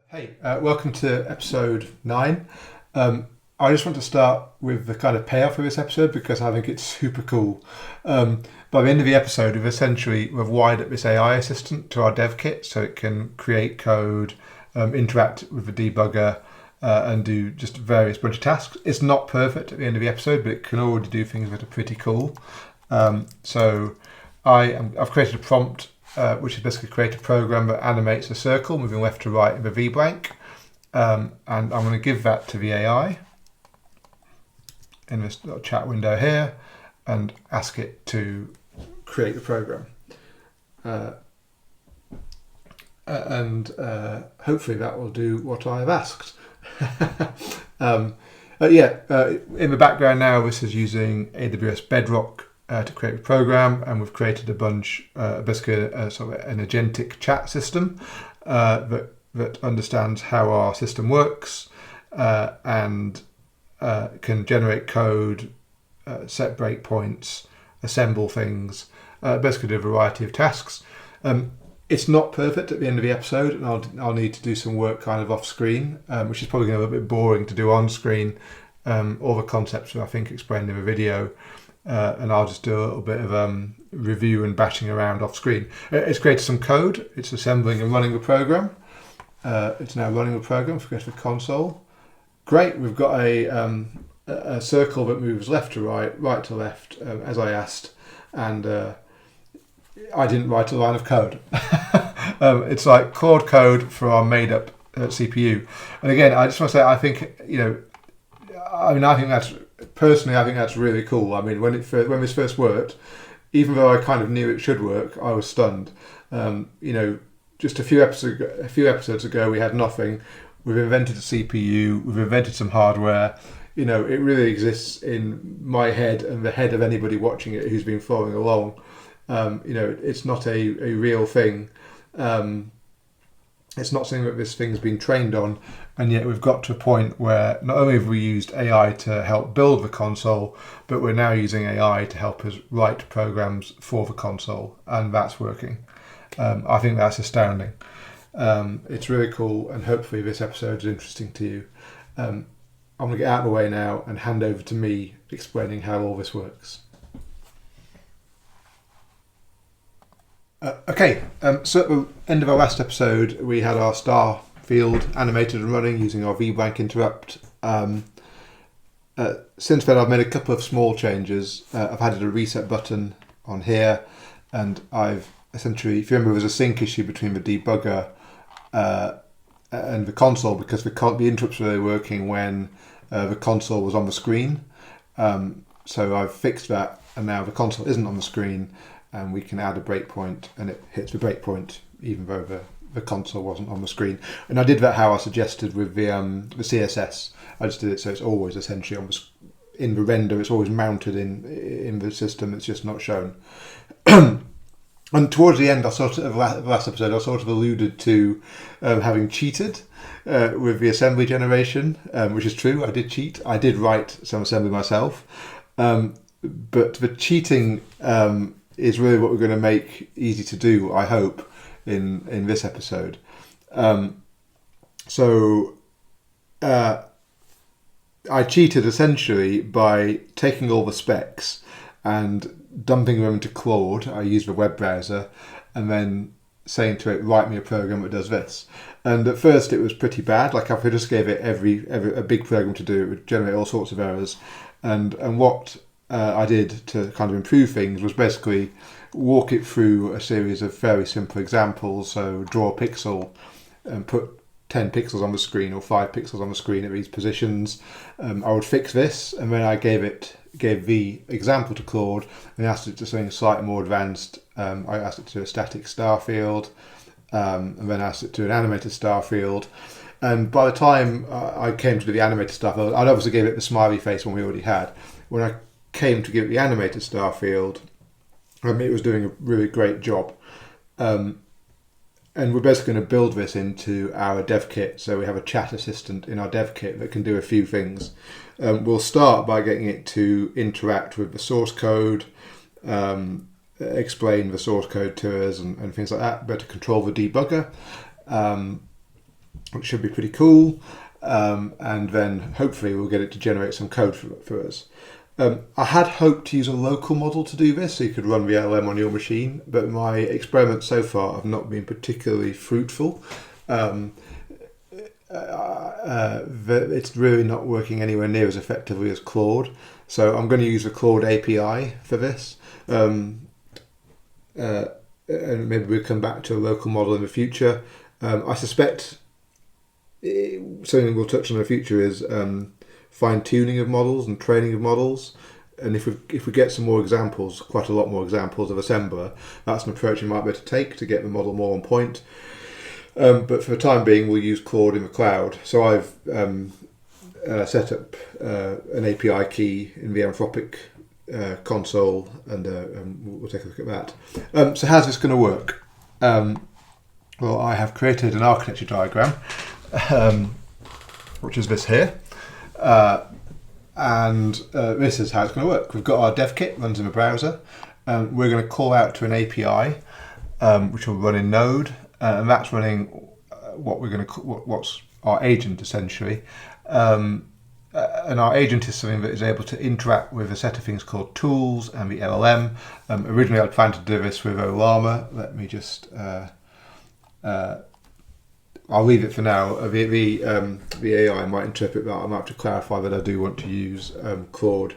Hey, welcome to episode 9. I just want to start with the kind of payoff of this episode because I think it's super cool. By the end of the episode, we've wired up this AI assistant to our dev kit so it can create code, interact with the debugger, and do just various bunch of tasks. It's not perfect at the end of the episode, but it can already do things that are pretty cool. So I've created a prompt which is basically create a program that animates a circle moving left to right in the VBlank. And I'm going to give that to the AI in this little chat window here and ask it to create the program. And hopefully that will do what I've asked. In the background now, this is using AWS Bedrock to create a program, and we've created a bunch, basically a sort of an agentic chat system that understands how our system works and can generate code, set breakpoints, assemble things, basically do a variety of tasks. It's not perfect at the end of the episode, and I'll need to do some work kind of off screen, which is probably going to be a bit boring to do on screen. All the concepts are, I think, explained in the video. And I'll just do a little bit of review and bashing around off screen. It's created some code. It's assembling and running the program. It's now running the program. If we go to the console, great. We've got a circle that moves left to right, right to left, as I asked, and I didn't write a line of code. It's like Claude code for our made-up CPU. And again, I just want to say, I think I think that's really cool. I mean, when this first worked, even though I kind of knew it should work, I was stunned. Just a few episodes ago, we had nothing. We've invented a CPU. We've invented some hardware. It really exists in my head and the head of anybody watching it who's been following along. It's not a real thing. It's not something that this thing's been trained on, and yet we've got to a point where not only have we used AI to help build the console, but we're now using AI to help us write programs for the console, and that's working. I think that's astounding. It's really cool, and hopefully this episode is interesting to you. I'm going to get out of the way now and hand over to me explaining how all this works. So at the end of our last episode, we had our star field animated and running using our VBlank interrupt. Since then, I've made a couple of small changes. I've added a reset button on here, and I've essentially, if you remember, there was a sync issue between the debugger and the console because the interrupts were working when the console was on the screen. So I've fixed that, and now the console isn't on the screen. And we can add a breakpoint, and it hits the breakpoint even though the console wasn't on the screen. And I did that how I suggested with the CSS. I just did it so it's always essentially in the render. It's always mounted in the system. It's just not shown. And towards the end, of the last episode, I sort of alluded to having cheated with the assembly generation, which is true. I did cheat. I did write some assembly myself, but the cheating is really what we're going to make easy to do, I hope, in this episode. I cheated essentially by taking all the specs and dumping them into Claude. I used the web browser, and then saying to it, write me a program that does this. And at first it was pretty bad. Like if I just gave it a big program to do, it would generate all sorts of errors. And what I did to kind of improve things was basically walk it through a series of very simple examples. So draw a pixel and put 10 pixels on the screen or 5 pixels on the screen at these positions. I would fix this, and then I gave the example to Claude and asked it to something slightly more advanced. I asked it to do a static star field, and then asked it to an animated star field. And by the time I came to do the animated stuff, I'd obviously gave it the smiley face one we already had. When I came to give it the animated star field, it was doing a really great job. And we're basically going to build this into our dev kit. So we have a chat assistant in our dev kit that can do a few things. We'll start by getting it to interact with the source code, explain the source code to us and things like that, but to control the debugger. which should be pretty cool. And then hopefully we'll get it to generate some code for us. I had hoped to use a local model to do this, so you could run the LLM on your machine, but my experiments so far have not been particularly fruitful. It's really not working anywhere near as effectively as Claude, so I'm going to use the Claude API for this. And maybe we'll come back to a local model in the future. I suspect something we'll touch on in the future is fine-tuning of models and training of models. And if we get some more examples, quite a lot more examples of assembler, that's an approach we might be able to take to get the model more on point. But for the time being, we'll use Claude in the cloud. So I've set up an API key in the Anthropic console, and we'll take a look at that. So how's this going to work? Well, I have created an architecture diagram, which is this here. And this is how it's going to work. We've got our devkit, runs in the browser. We're going to call out to an API, which will run in Node, and that's running what's our agent essentially. And our agent is something that is able to interact with a set of things called tools and the LLM. Originally, I planned to do this with Olama. Let me just. I'll leave it for now. The AI might interpret that. I might have to clarify that I do want to use Claude.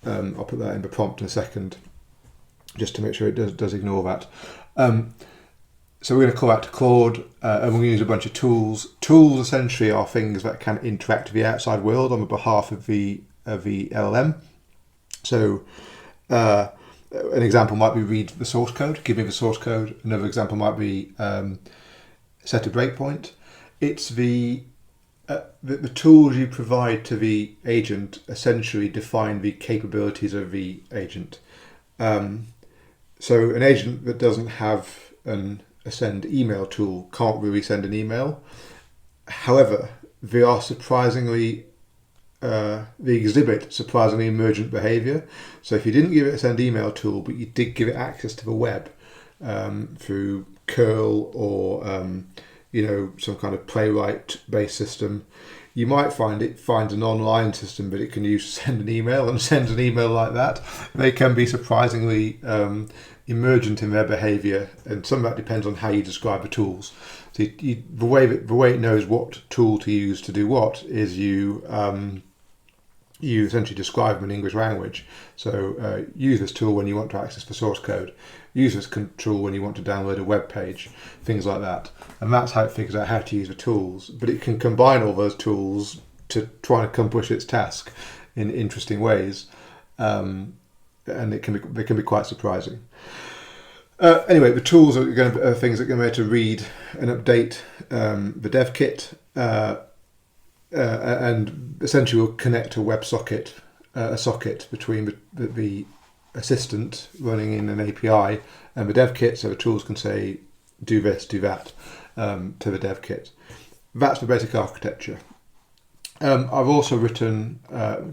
I'll put that in the prompt in a second, just to make sure it does ignore that. So we're going to call out to Claude, and we're going to use a bunch of tools. Tools essentially are things that can interact with the outside world on the behalf of the LLM. So an example might be read the source code, give me the source code. Another example might be set a breakpoint. It's the tools you provide to the agent essentially define the capabilities of the agent. So an agent that doesn't have a send email tool can't really send an email. However, they are surprisingly, they exhibit surprisingly emergent behavior. So if you didn't give it a send email tool, but you did give it access to the web through curl or some kind of playwright-based system, you might find it finds an online system that it can use to send an email and sends an email like that. They can be surprisingly emergent in their behavior, and some of that depends on how you describe the tools. So the way it knows what tool to use to do what is you essentially describe them in English language. So use this tool when you want to access the source code. Use this tool when you want to download a web page, things like that. And that's how it figures out how to use the tools. But it can combine all those tools to try and accomplish its task in interesting ways. And they can be quite surprising. Anyway, the tools are things that are going to be able to read and update the devkit, and essentially will connect a WebSocket, a socket between the assistant running in an API and the devkit, so the tools can say do this, do that to the devkit. That's the basic architecture. I've also written,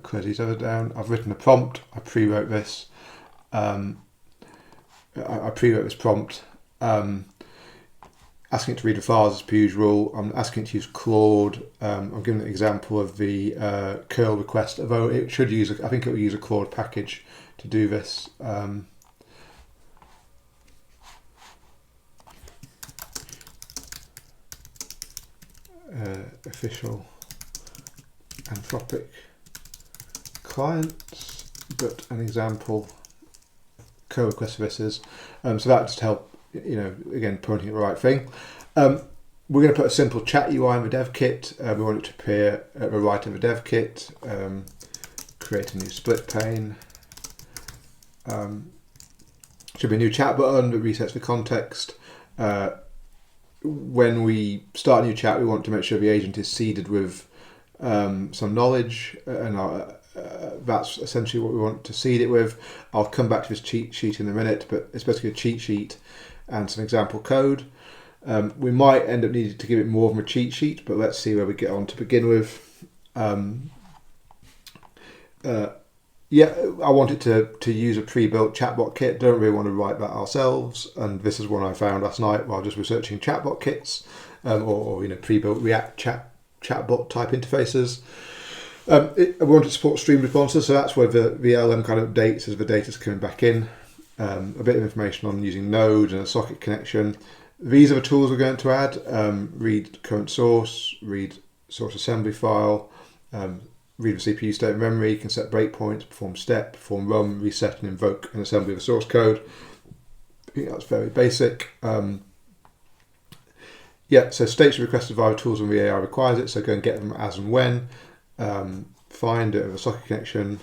close these other down. I've written a prompt. I pre-wrote this. I pre-wrote this prompt, asking it to read the files as per usual. I'm asking it to use Claude. I'm giving an example of the curl request, although it should use, I think it will use a Claude package to do this. Official Anthropic clients, but an example curl request for this is. So that just help, again, pointing at the right thing. We're going to put a simple chat UI in the devkit. We want it to appear at the right of the devkit. Create a new split pane. Should be a new chat button that resets the context. When we start a new chat, we want to make sure the agent is seeded with some knowledge, and that's essentially what we want to seed it with. I'll come back to this cheat sheet in a minute, but it's basically a cheat sheet and some example code. We might end up needing to give it more of a cheat sheet, but let's see where we get on to begin with. yeah, I want it to use a pre-built chatbot kit. Don't really want to write that ourselves. And this is one I found last night while just researching chatbot kits, or pre-built React chatbot type interfaces. I want to support stream responses, so that's where the LLM kind of updates as the data's coming back in. A bit of information on using nodes and a socket connection. These are the tools we're going to add. Read current source, read source assembly file, read the CPU state and memory, can set breakpoints, perform step, perform run, reset and invoke an assembly of the source code. I think that's very basic. Yeah, so states are requested via tools when the AI requires it, so go and get them as and when. Find a socket connection.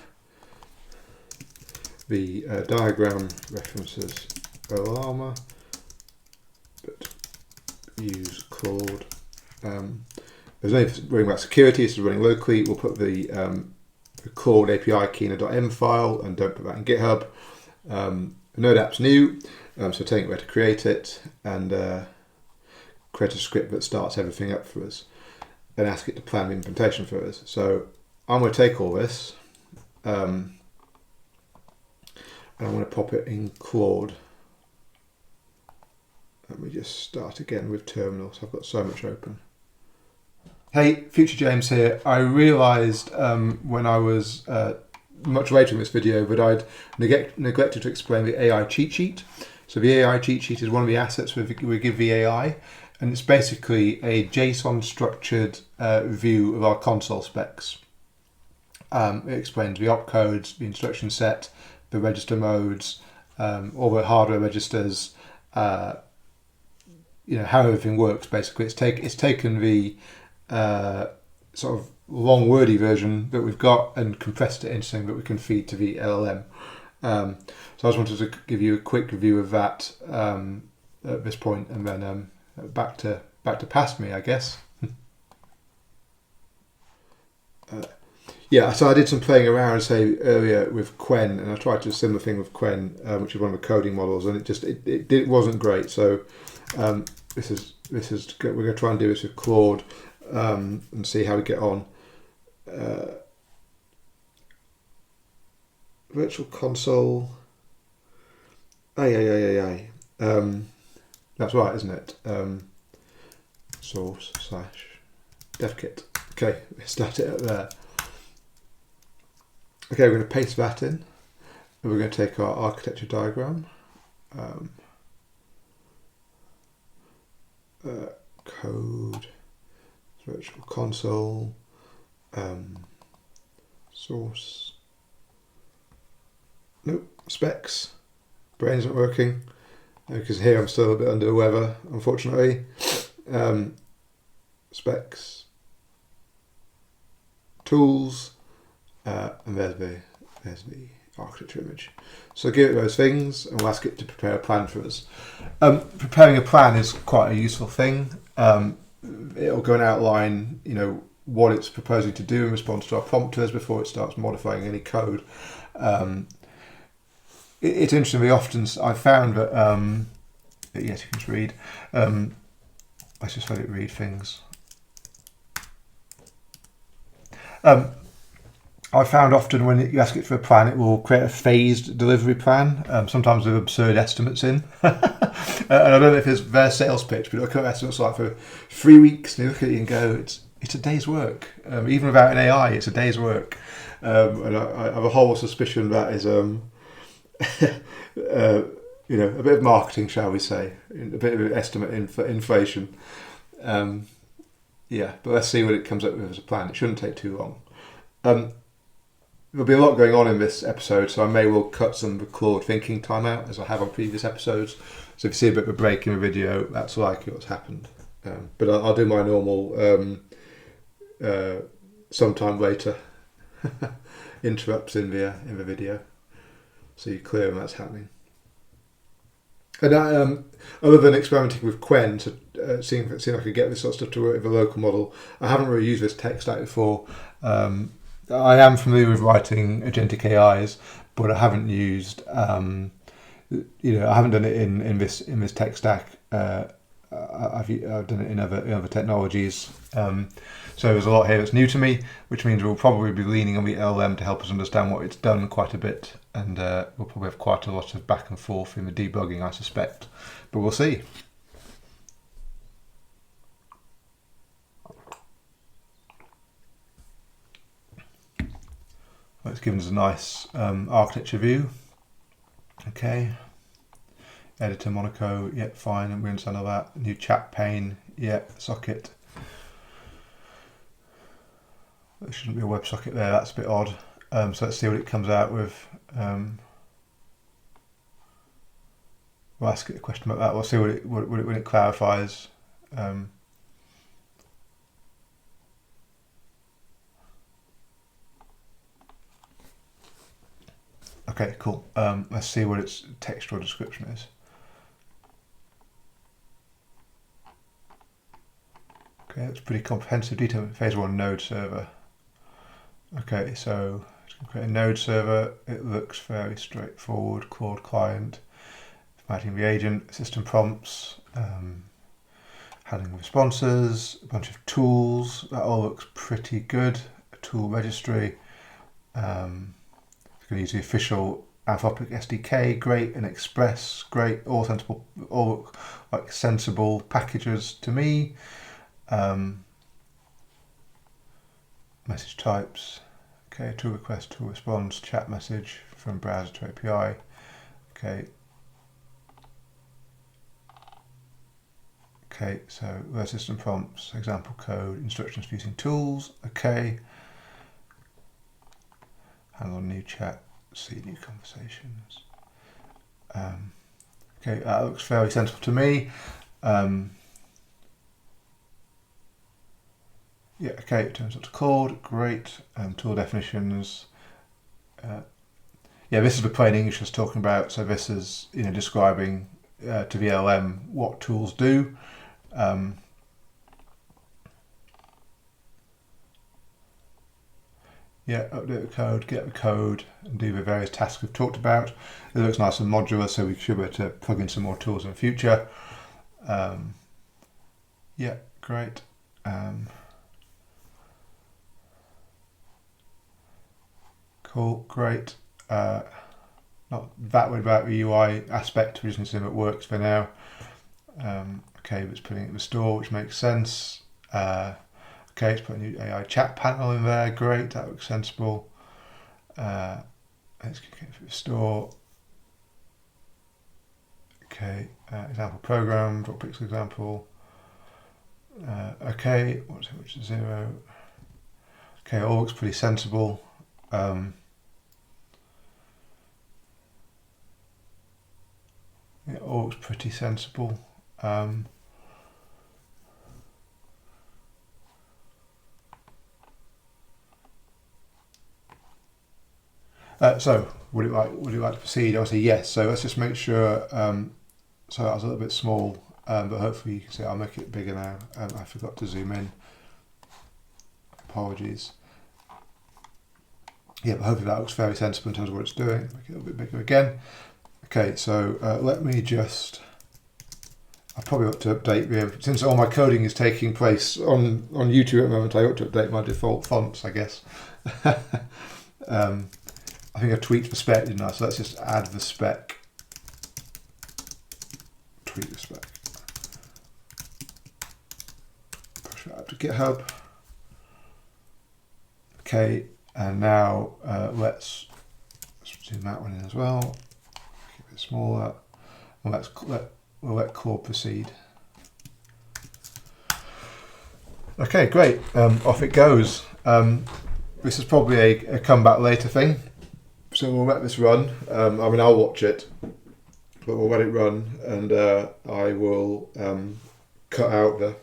The diagram references Llama, but use Claude. There's no worrying about security, this is running locally. We'll put the Claude API key in a .m file and don't put that in GitHub. Node app's new, so telling it where to create it and create a script that starts everything up for us and ask it to plan the implementation for us. So I'm going to take all this and I'm going to pop it in Claude. Let me just start again with terminal, so I've got so much open. Hey, Future James here. I realised when I was much later in this video that I'd neglected to explain the AI cheat sheet. So the AI cheat sheet is one of the assets we give the AI, and it's basically a JSON structured view of our console specs. It explains the opcodes, the instruction set, the register modes, all the hardware registers, how everything works. Basically, it's taken the sort of long wordy version that we've got and compressed it into something that we can feed to the LLM. So I just wanted to give you a quick review of that at this point, and then back to past me, I guess. Yeah, so I did some playing around, say earlier, with Qwen, and I tried to do a similar thing with Qwen, which is one of the coding models, and it wasn't great. So this is we're going to try and do this with Claude and see how we get on. Virtual console. That's right, isn't it? Source / devkit. Okay, start it up there. Okay, we're going to paste that in, and we're going to take our architecture diagram, code, virtual console, source, nope, specs, brain isn't working, because here I'm still a bit under the weather, unfortunately. Specs, tools, and there's the architecture image. So give it those things and we'll ask it to prepare a plan for us. Preparing a plan is quite a useful thing. It'll go and outline, what it's proposing to do in response to our prompters before it starts modifying any code. It's interesting, I found that, yes, you can just read. Let's just let it read things. I found often when you ask it for a plan, it will create a phased delivery plan, sometimes with absurd estimates in. And I don't know if it's their sales pitch, but it'll come estimates like for 3 weeks, and you look at it and go, it's a day's work. Even without an AI, it's a day's work. And I have a horrible suspicion that is, a bit of marketing, shall we say, a bit of an estimate for inflation. But let's see what it comes up with as a plan. It shouldn't take too long. There'll be a lot going on in this episode, so I may well cut some of the Claude thinking time out, as I have on previous episodes. So if you see a bit of a break in the video, that's likely what's happened. But I'll do my normal sometime later interrupts in the video, so you're clear when that's happening. And other than experimenting with Qwen to seeing if I could get this sort of stuff to work with a local model, I haven't really used this tech stack before. I am familiar with writing agentic AIs, but I haven't used, I haven't done it in this tech stack. I I've done it in other technologies. So there's a lot here that's new to me, which means we'll probably be leaning on the LLM to help us understand what it's done quite a bit, and we'll probably have quite a lot of back and forth in the debugging, I suspect, but we'll see. Well, it's given us a nice architecture view. Okay. Editor Monaco, yep, fine, and we understand all that. New chat pane, yep, socket. There shouldn't be a WebSocket there, that's a bit odd. So let's see what it comes out with. We'll ask it a question about that. We'll see when it clarifies. Okay, cool. Let's see what its textual description is. Okay, it's pretty comprehensive detail. Phase 1 node server. Okay, so it's going to create a node server. It looks very straightforward. Claude client, formatting the agent, system prompts, handling responses, a bunch of tools. That all looks pretty good. A tool registry. Going to use the official Anthropic SDK. Great, and Express. Great. All sensible. All look like sensible packages to me. Message types. Okay, tool request, tool response, chat message from browser to API. Okay. Okay, so where system prompts, example code, instructions for using tools. Okay. Handle new chat, see new conversations. Okay, that looks fairly sensible to me. Yeah, okay, it turns out to code, great. Tool definitions. Yeah, this is the plain English I was talking about. So this is, describing to the LLM what tools do. Yeah, update the code, get the code, and do the various tasks we've talked about. It looks nice and modular, so we should be able to plug in some more tools in the future. Yeah, great. Cool, great. Not that worried about the UI aspect, we just need to see if it works for now. Okay, it's putting it in the store, which makes sense. Okay, it's putting a new AI chat panel in there, great, that looks sensible. Let's get it for the store. Okay, example program, drop pixel example. Okay, what's it, which is 0? Okay, all looks pretty sensible. It all looks pretty sensible. So, would it like to proceed? I'll say yes. So let's just make sure. So that was a little bit small, but hopefully you can see. I'll make it bigger now. I forgot to zoom in. Apologies. Yeah, but hopefully that looks very sensible in terms of what it's doing. Make it a little bit bigger again. Okay, so let me just. I probably ought to update since all my coding is taking place on YouTube at the moment. I ought to update my default fonts, I guess. I think I tweaked the spec, didn't I? So let's just add the spec. Tweak the spec. Push it out to GitHub. Okay, and now let's zoom that one in as well. Keep it smaller. And we'll let Claude proceed. Okay, great. Off it goes. This is probably a come back later thing. So we'll let this run. I'll watch it, but we'll let it run, and I will cut out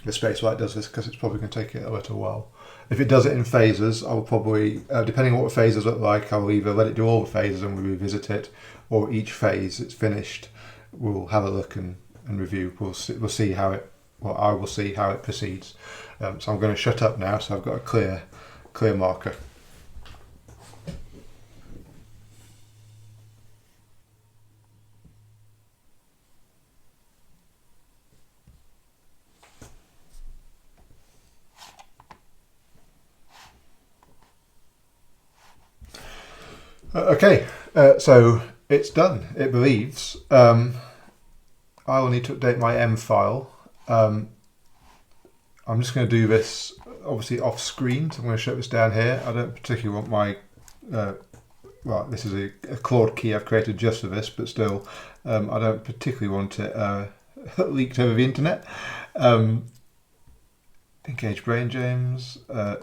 the space while it does this, because it's probably going to take it a little while. If it does it in phases, I'll probably, depending on what the phases look like, I'll either let it do all the phases and we'll revisit it, or each phase it's finished, we'll have a look and review. We'll see how it. Well, I will see how it proceeds. So I'm going to shut up now, so I've got a clear marker. Okay, so it's done. It believes. I will need to update my M file. I'm just going to do this obviously off screen, so I'm going to shut this down here. I don't particularly want my well, this is a Claude key I've created just for this, but still, I don't particularly want it leaked over the internet. Engage Brain James. So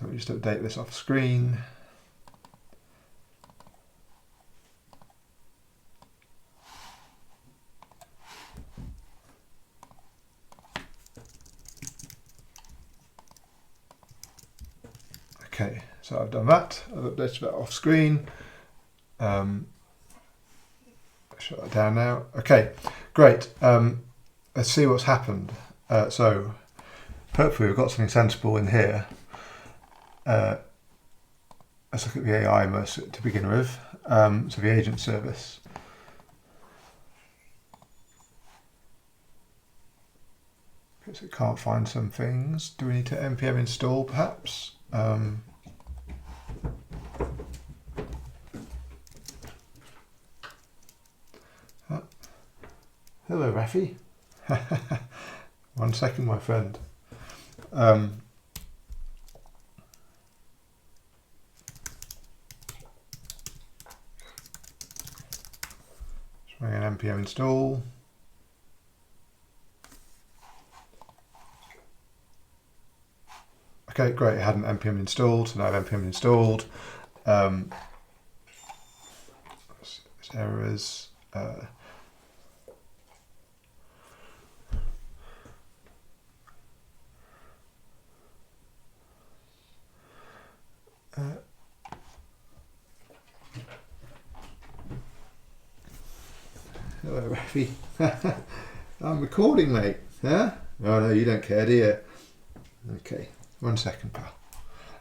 we just update this off screen. Okay, so I've done that. I've updated that off screen. Shut that down now. Okay, great. Let's see what's happened. So hopefully we've got something sensible in here. Let's look at the AI to begin with. So the agent service. Because it can't find some things. Do we need to npm install perhaps? Hello, Rafi. 1 second, my friend. Just bring an npm install. Okay, great. It had an npm installed, so now I've npm installed. Errors. Hello, Rafi. I'm recording, mate. Huh? Oh no, you don't care, do you? Okay, 1 second, pal.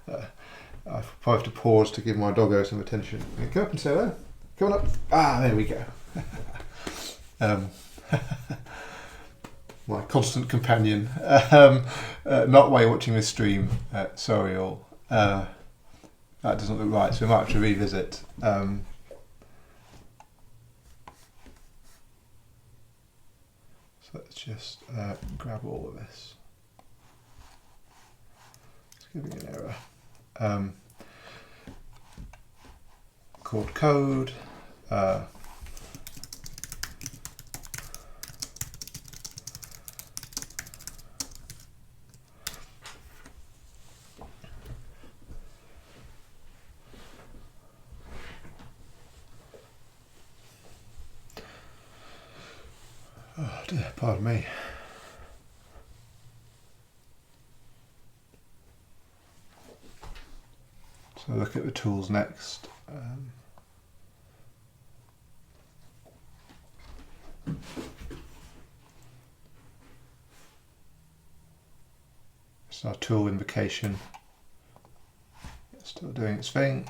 I probably have to pause to give my doggo some attention. Come up and say hello. Come on up. Ah, there we go. My constant companion. Not while you're watching this stream, surreal. That doesn't look right, so we might have to revisit. So let's just grab all of this. It's giving an error. Called code. Oh dear, pardon me. So look at the tools next. It's our tool invocation. It's still doing its thing.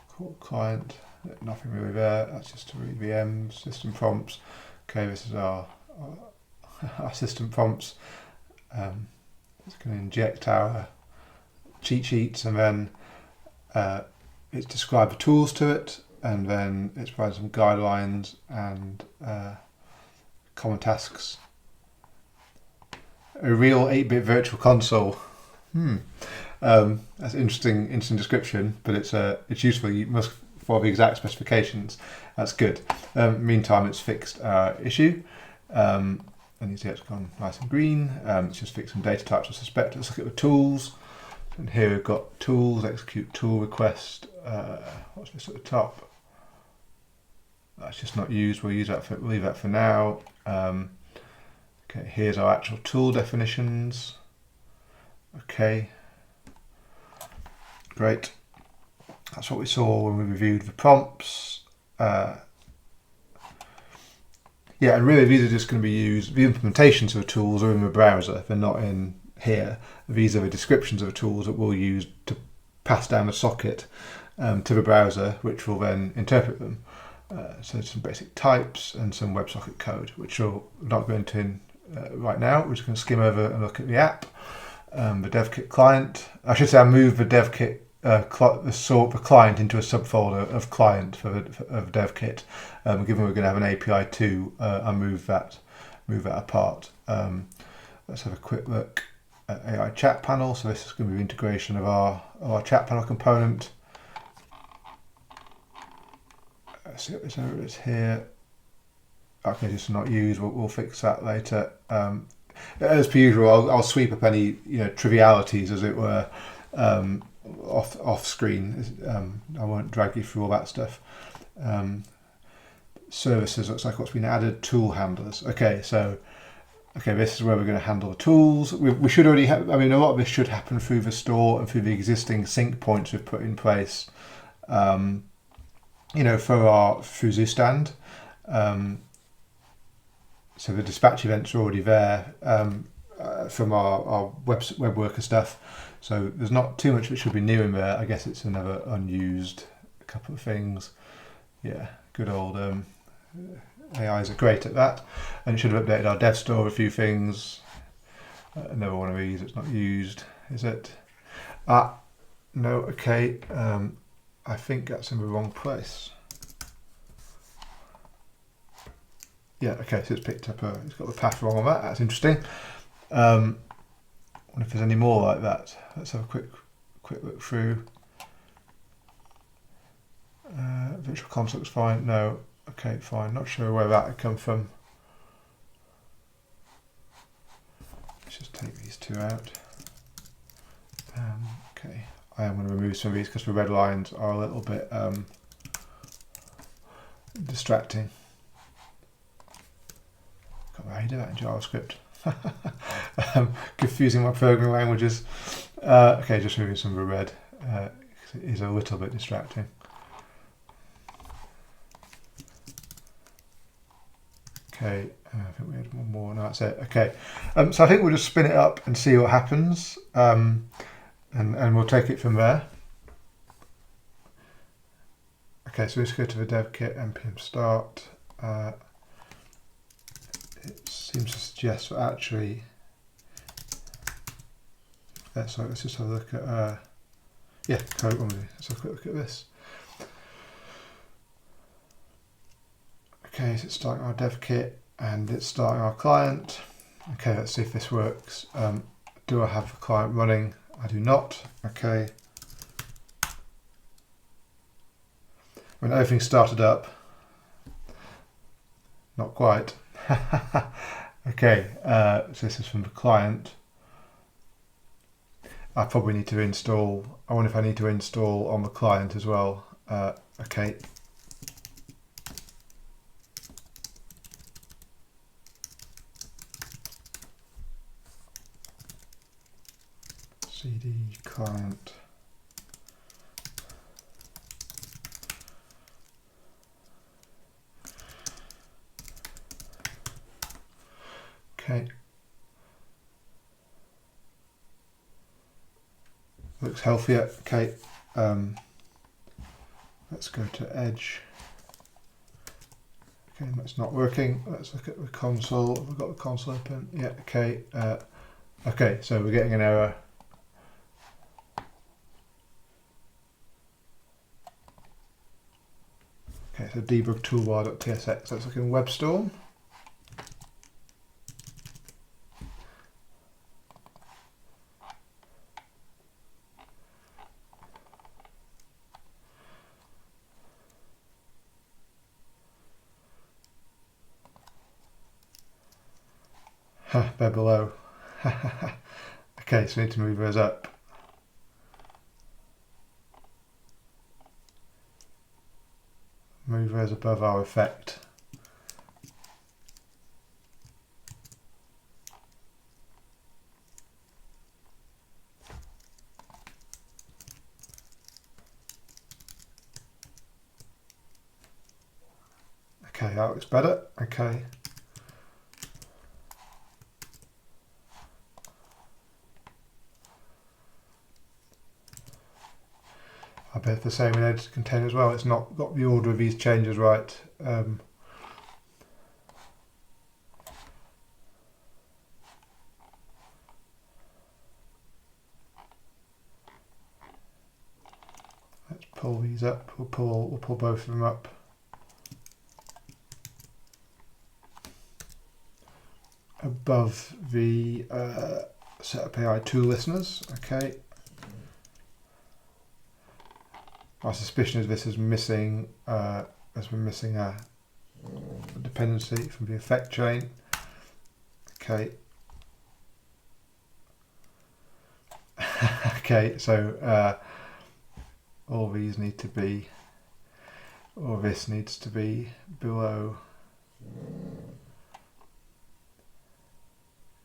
Call client, nothing really there. That's just to read VM, system prompts. Okay, this is our system prompts. It's going to inject our cheat sheets, and then it's described the tools to it, and then it's provided some guidelines and common tasks. A real 8-bit virtual console. That's an interesting description, but it's useful. You must follow the exact specifications. That's good. Meantime, it's fixed our issue. And you see it's gone nice and green. It's just fixed some data types I suspect. Let's look at the tools. And here we've got tools, execute tool request. What's this at the top? That's just not used. We'll use that for, we'll leave that for now. Okay, here's our actual tool definitions. Okay, great. That's what we saw when we reviewed the prompts. Yeah, and really these are just going to be used, the implementations of the tools are in the browser, they're not in here. These are the descriptions of the tools that we'll use to pass down the socket to the browser, which will then interpret them. So some basic types and some WebSocket code, which we'll not go into in right now. We're just going to skim over and look at the app, the devkit client. I should say I moved the devkit the client into a subfolder of client of devkit. Given we're going to have an API too, I move that apart. Let's have a quick look at AI chat panel. So this is going to be the integration of our chat panel component. Let's see what this error is here. Okay, just not used. We'll fix that later. As per usual, I'll sweep up any trivialities, as it were, off screen. I won't drag you through all that stuff. Services looks like what's been added. Tool handlers. Okay, so this is where we're going to handle the tools. We should already have. I mean, a lot of this should happen through the store and through the existing sync points we've put in place. For through Zustand. So the dispatch events are already there from our web worker stuff. So there's not too much that should be new in there. I guess it's another unused couple of things. Yeah, good old AIs are great at that. And it should have updated our dev store a few things. Another one of these, it's not used, is it? No, okay. I think that's in the wrong place. Yeah, okay, so it's picked up it's got the path wrong on that. That's interesting. I wonder if there's any more like that. Let's have a quick look through. Virtual console looks fine. No, okay, fine. Not sure where that had come from. Let's just take these two out. Okay, I am going to remove some of these because the red lines are a little bit distracting. How do you do that in JavaScript? Confusing my programming languages. Okay, just moving some of the red. It is a little bit distracting. Okay, I think we had one more. No, that's it. Okay, so I think we'll just spin it up and see what happens, and we'll take it from there. Okay, so let's go to the devkit npm start. It seems to suggest that actually, sorry, let's just have a look at, code. Let's have a quick look at this. Okay, so it's starting our dev kit and it's starting our client. Okay, let's see if this works. Do I have a client running? I do not. Okay. When everything started up, not quite. Okay, so this is from the client. I probably need to install, I wonder if I need to install on the client as well. Okay. CD client. Okay. Looks healthier. Okay. Let's go to Edge. Okay, that's not working. Let's look at the console. Have we got the console open? Yeah. Okay. Okay. So we're getting an error. Okay. So debug toolbar.tsx. Let's look in WebStorm. They're below. Okay, so we need to move those up. Move those above our effect. Okay, that looks better. Okay. I bet the same in editor container as well. It's not got the order of these changes right. pull these up. We'll pull both of them up. Above the setup AI tool listeners. Okay. My suspicion is this is missing, as we're missing a dependency from the effect chain. Okay. Okay, so all these need to be, all this needs to be below.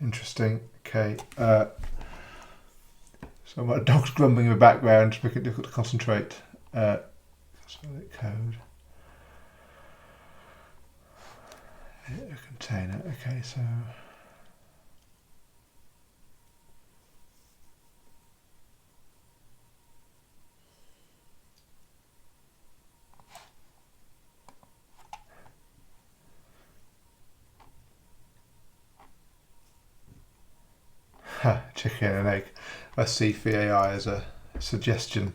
Interesting. Okay. So my dog's grumbling in the background, just making it difficult to concentrate. Code. A container. Okay, so. Chicken and egg. Let's see if the AI as a suggestion.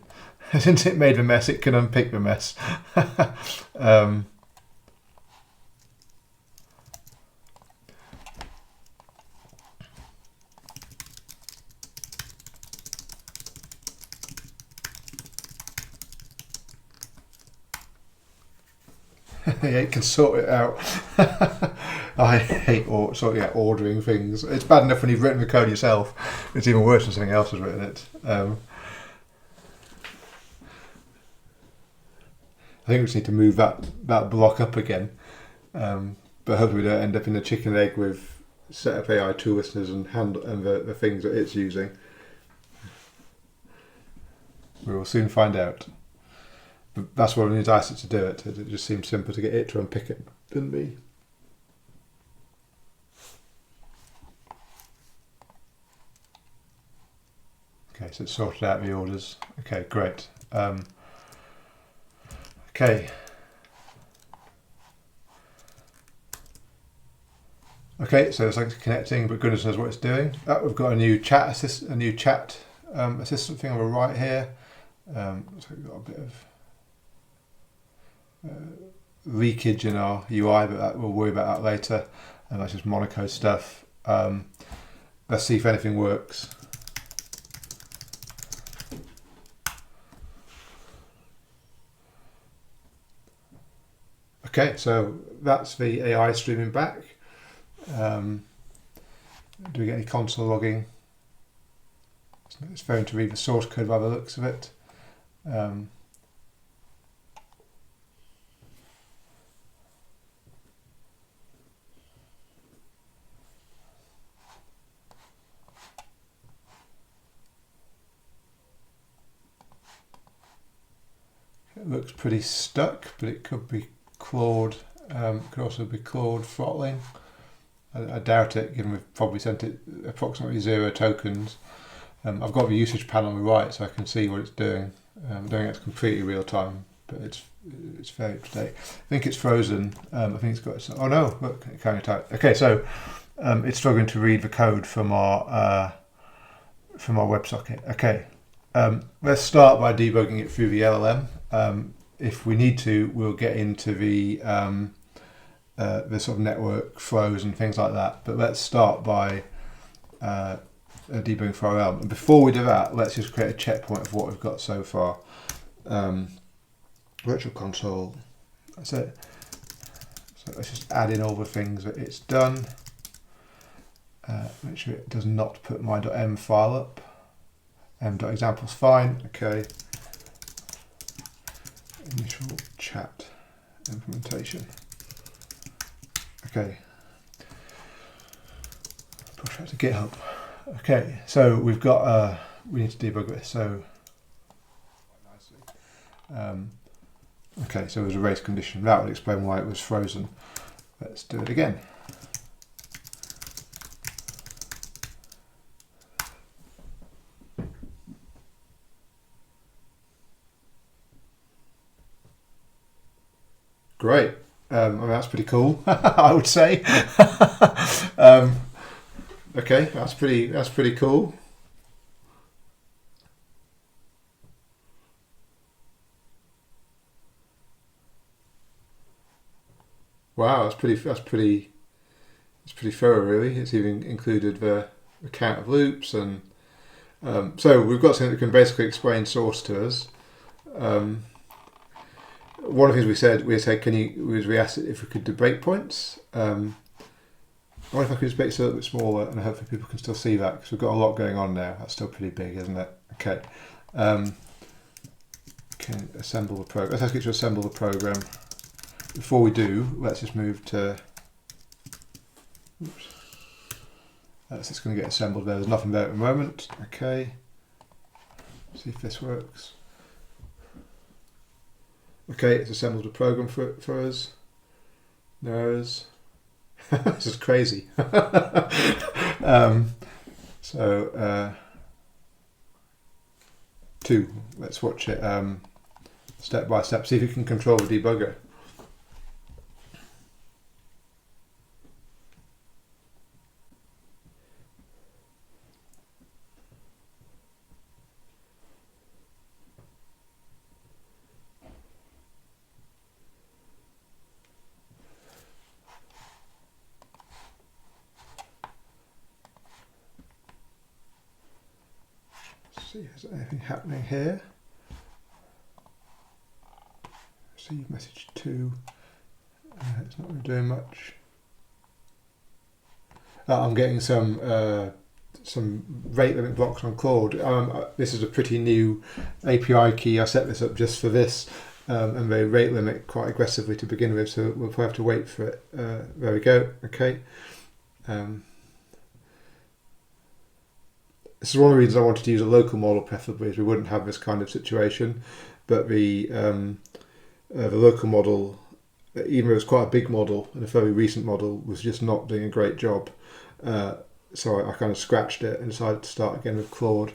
Since it made the mess, it can unpick the mess. It can sort it out. I hate sorting out ordering things. It's bad enough when you've written the code yourself. It's even worse when something else has written it. I think we just need to move that block up again. But hopefully we don't end up in a chicken and egg with setup AI tool listeners and the things that it's using. We will soon find out. But that's what I need ISIT to do it. It just seems simpler to get it to unpick it than me. Okay, so it's sorted out the orders. Okay, great. Okay. Okay, so it's like connecting, but goodness knows what it's doing. We've got a new chat assistant thing on the right here. So we've got a bit of leakage in our UI, but we'll worry about that later. And that's just Monaco stuff. Let's see if anything works. Okay, so that's the AI streaming back. Do we get any console logging? It's going to read the source code by the looks of it. It looks pretty stuck, but it could be Claude. Could also be Claude throttling. I doubt it, given we've probably sent it approximately 0 tokens. I've got the usage panel on the right, so I can see what it's doing. Doing it completely real time, but it's very up to date. I think it's frozen. I think it's got. Oh no! Look, it can't type. Okay, so it's struggling to read the code from our WebSocket. Okay, let's start by debugging it through the LLM. If we need to, we'll get into the sort of network flows and things like that. But let's start by debugging for our LLM. And before we do that, let's just create a checkpoint of what we've got so far. Virtual console. That's it. So let's just add in all the things that it's done. Make sure it does not put my .m file up. m.example's fine. Okay. Initial chat implementation. Okay. Push that to GitHub. Okay, so we've got we need to debug this. So okay, so there's a race condition. That would explain why it was frozen. Let's do it again. Great. I mean, that's pretty cool, I would say. Okay, that's pretty cool. Wow, that's pretty thorough, really. It's even included the count of loops, and so we've got something that can basically explain source to us. One of the things we said, we asked if we could do breakpoints. I wonder if I could just make this a little bit smaller, and hopefully people can still see that, because we've got a lot going on now. That's still pretty big, isn't it? Okay. Can assemble the program. Let's ask it to assemble the program. Before we do, let's just move to. Oops. That's just going to get assembled there. There's nothing there at the moment. Okay. See if this works. Okay, it's assembled a program for us. No errors. This is crazy. Let's watch it step by step. See if you can control the debugger. See if there's anything happening here. Receive message 2. It's not really doing much. I'm getting some rate limit blocks on Claude. This is a pretty new API key. I set this up just for this, and they rate limit quite aggressively to begin with, so we'll probably have to wait for it. There we go. Okay. This is one of the reasons I wanted to use a local model, preferably, is we wouldn't have this kind of situation. But the local model, even though it was quite a big model and a very recent model, was just not doing a great job. So I kind of scratched it and decided to start again with Claude.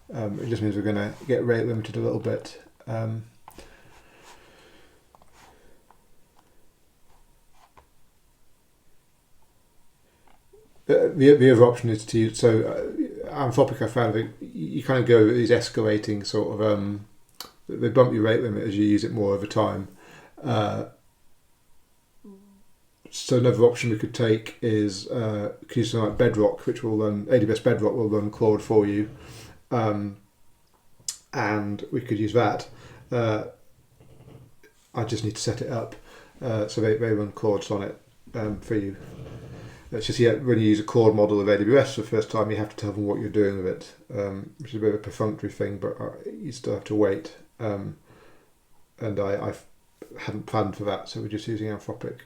It just means we're going to get rate limited a little bit. The other option is to use, Anthropic, I found that you kind of go with these escalating sort of, they bump your rate limit as you use it more over time. So another option we could take is could use something like Bedrock, which will run, AWS Bedrock will run Claude for you. And we could use that. I just need to set it up so they run Claude Sonnet for you. It's just when you use a Claude model of AWS for the first time, you have to tell them what you're doing with it, which is a bit of a perfunctory thing, but you still have to wait. And I hadn't planned for that, so we're just using Anthropic.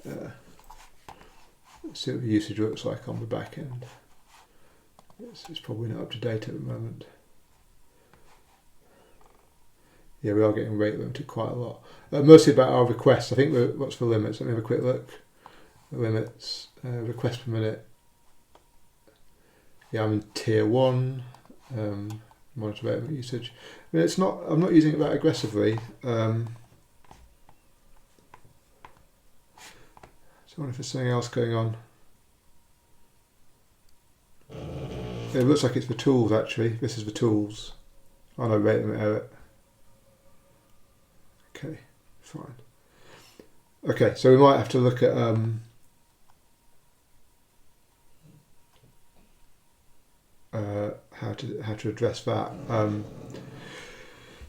Let's see what the usage looks like on the back end. It's probably not up to date at the moment. Yeah, we are getting rate limited quite a lot. Mostly about our requests. I think what's the limits? Let me have a quick look. The limits, request per minute. Yeah, I'm in tier 1. Monitor rate limit usage. I mean, I'm not using it that aggressively. So I wonder if there's something else going on. It looks like it's the tools actually. This is the tools. Oh no, rate limit error. Okay, fine. Okay, so we might have to look at how to address that.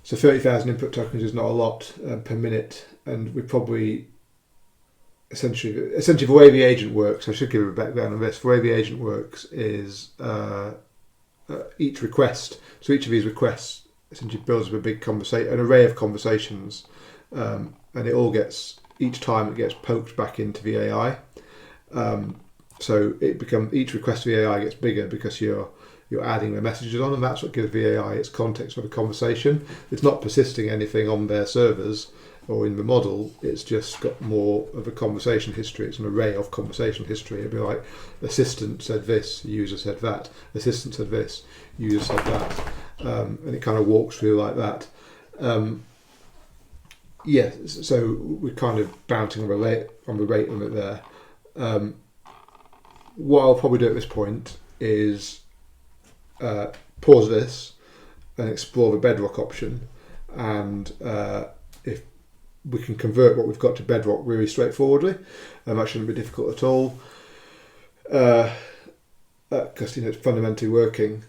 So 30,000 input tokens is not a lot per minute, and we probably essentially the way the agent works. I should give a background on this. The way the agent works is each request. So each of these requests essentially builds up a big an array of conversations, and it all gets, each time it gets poked back into the AI. So each request to the AI gets bigger because you're adding the messages on, and that's what gives the AI its context for the conversation. It's not persisting anything on their servers or in the model, it's just got more of a conversation history. It's an array of conversation history. It'd be like, assistant said this, user said that, assistant said this, user said that, and it kind of walks through like that. Yeah, so we're kind of bouncing on the rate limit there. What I'll probably do at this point is pause this and explore the Bedrock option, and if we can convert what we've got to Bedrock really straightforwardly. That shouldn't be difficult at all, because it's fundamentally working.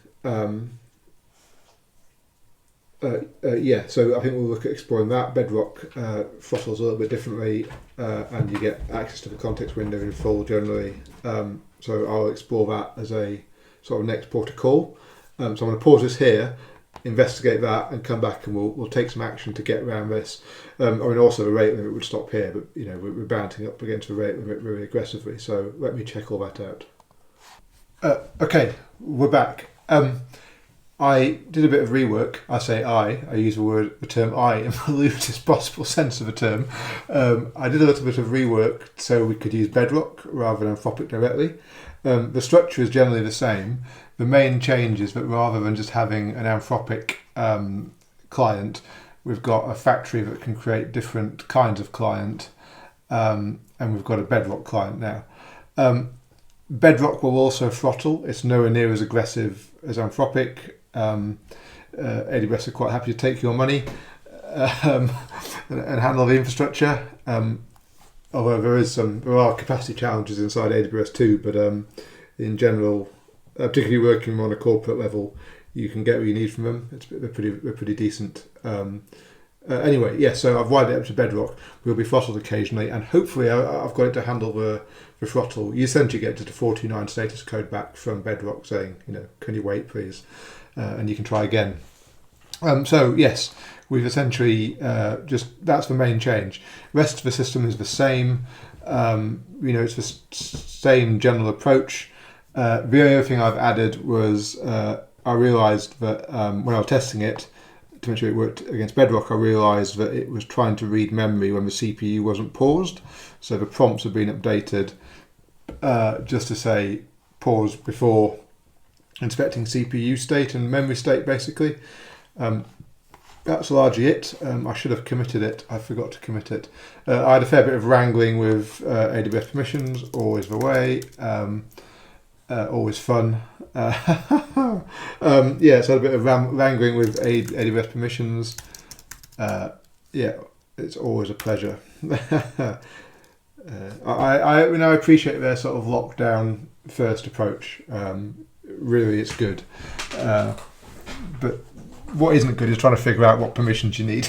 Yeah, so I think we'll look at exploring that. Bedrock throttles a little bit differently, and you get access to the context window in full generally. So I'll explore that as a sort of next port of call. So I'm going to pause this here, investigate that, and come back and we'll take some action to get around this. I mean, also the rate limit would stop here, but we're bouncing up against the rate limit really aggressively. So let me check all that out. Okay, we're back. I did a bit of rework. I say I use the term I in the loosest possible sense of the term. I did a little bit of rework so we could use Bedrock rather than Anthropic directly. The structure is generally the same. The main change is that rather than just having an Anthropic client, we've got a factory that can create different kinds of client, and we've got a Bedrock client now. Bedrock will also throttle. It's nowhere near as aggressive as Anthropic. AWS are quite happy to take your money and handle the infrastructure. Although there are capacity challenges inside AWS too, but in general, particularly working on a corporate level, you can get what you need from them. They're pretty decent. Anyway, yeah. So I've wired it up to Bedrock. We'll be throttled occasionally, and hopefully I've got it to handle the throttle. You essentially get just a 429 status code back from Bedrock saying, can you wait, please? And you can try again. So yes, we've essentially that's the main change. The rest of the system is the same. It's the same general approach. The only other thing I've added was I realised that when I was testing it to make sure it worked against Bedrock, I realised that it was trying to read memory when the CPU wasn't paused. So the prompts have been updated just to say pause before inspecting CPU state and memory state, basically. That's largely it. I should have committed it. I forgot to commit it. I had a fair bit of wrangling with AWS permissions, always the way. Always fun. So I had a bit of wrangling with AWS permissions. It's always a pleasure. I appreciate their sort of lockdown first approach. Really, it's good. But what isn't good is trying to figure out what permissions you need,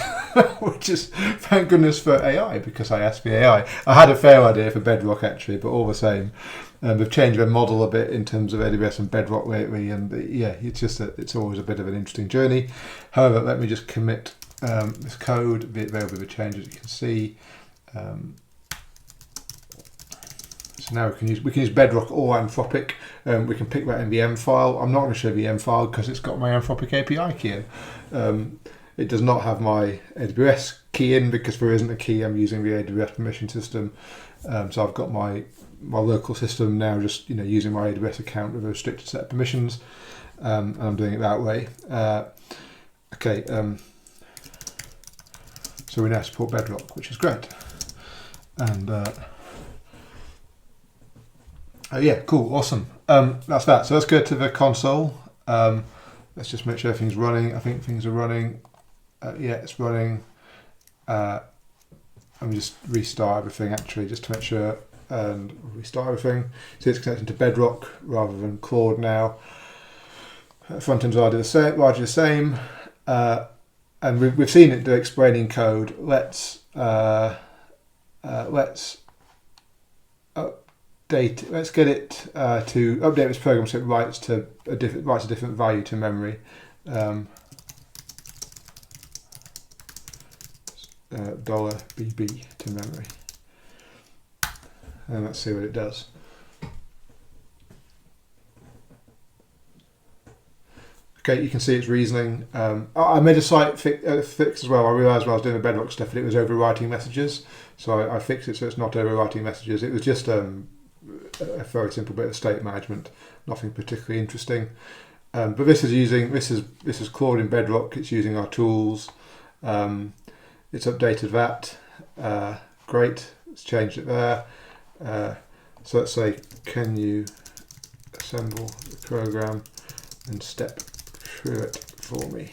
which is, thank goodness for AI, because I asked the AI. I had a fair idea for Bedrock actually, but all the same, they've changed their model a bit in terms of AWS and Bedrock lately, and it's always a bit of an interesting journey. However, let me just commit this code. There'll be the changes you can see. So now we can use Bedrock or Anthropic. We can pick that NVM file. I'm not going to show the VM file because it's got my Anthropic API key in. It does not have my AWS key in because there isn't a key. I'm using the AWS permission system. So I've got my local system now just using my AWS account with a restricted set of permissions. And I'm doing it that way. Okay. So we now support Bedrock, which is great. And cool, awesome. That's that. So let's go to the console. Let's just make sure everything's running. I think things are running. It's running. Let me just restart everything actually, just to make sure, and restart everything. So it's connected to Bedrock rather than Claude now. Front end's largely the same. And we've seen it do explaining code. Let's get it to update this program so it writes a different value to memory. $BB to memory. And let's see what it does. Okay, you can see it's reasoning. I made a slight fix as well. I realised when I was doing the Bedrock stuff that it was overwriting messages. So I fixed it so it's not overwriting messages. It was just a very simple bit of state management, nothing particularly interesting. But this is Claude in Bedrock. It's using our tools. It's updated that. Great. It's changed it there. So let's say, can you assemble the program and step through it for me?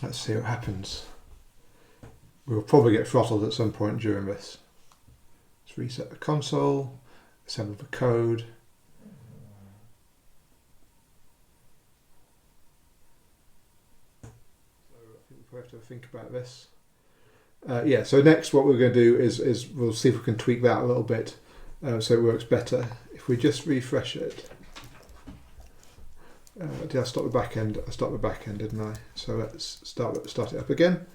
Let's see what happens. we'll probably get throttled at some point during this. Let's reset the console, assemble the code. So I think we'll have to think about this. Yeah, so next what we're going to do is we'll see if we can tweak that a little bit so it works better. If we just refresh it. Did I stop the back end? I stopped the back end, didn't I? So let's start it up again.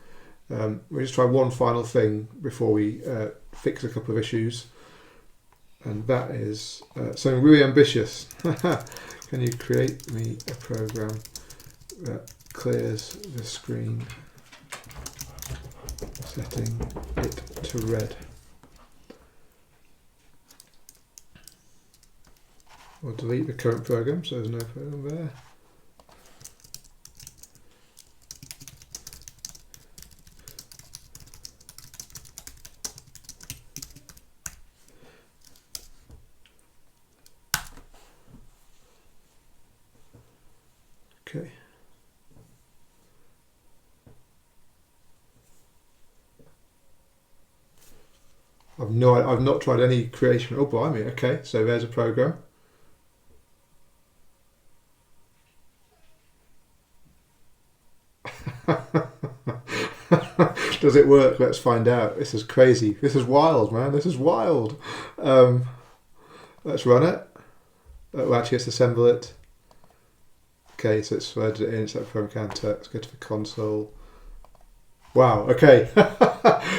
We'll just try one final thing before we fix a couple of issues. And that is something really ambitious. Can you create me a program that clears the screen, setting it to red? We'll delete the current program, so there's no program there. Okay. I've not tried any creation. Oh, blimey. Okay, so there's a program. Does it work? Let's find out. This is crazy. This is wild, man. This is wild. Let's run it. Oh, actually, let's assemble it. Okay, so it's threaded it in. It's that program counter. Let's go to the console. Wow. Okay.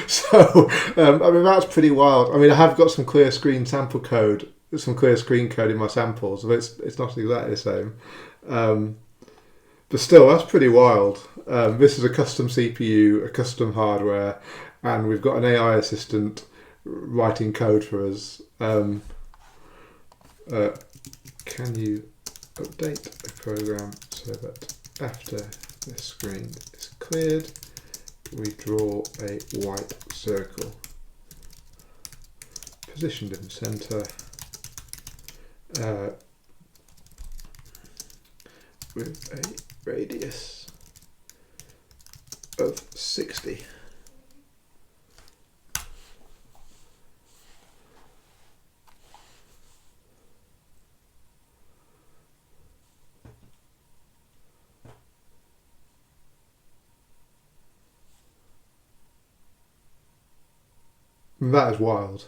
So, I mean, that's pretty wild. I mean, I have got some clear screen sample code, some clear screen code in my samples, but it's not exactly the same. But still, that's pretty wild. This is a custom CPU, a custom hardware, and we've got an AI assistant writing code for us. Can you update the program so that after the screen is cleared, we draw a white circle positioned in the center with a radius of 60. That is wild.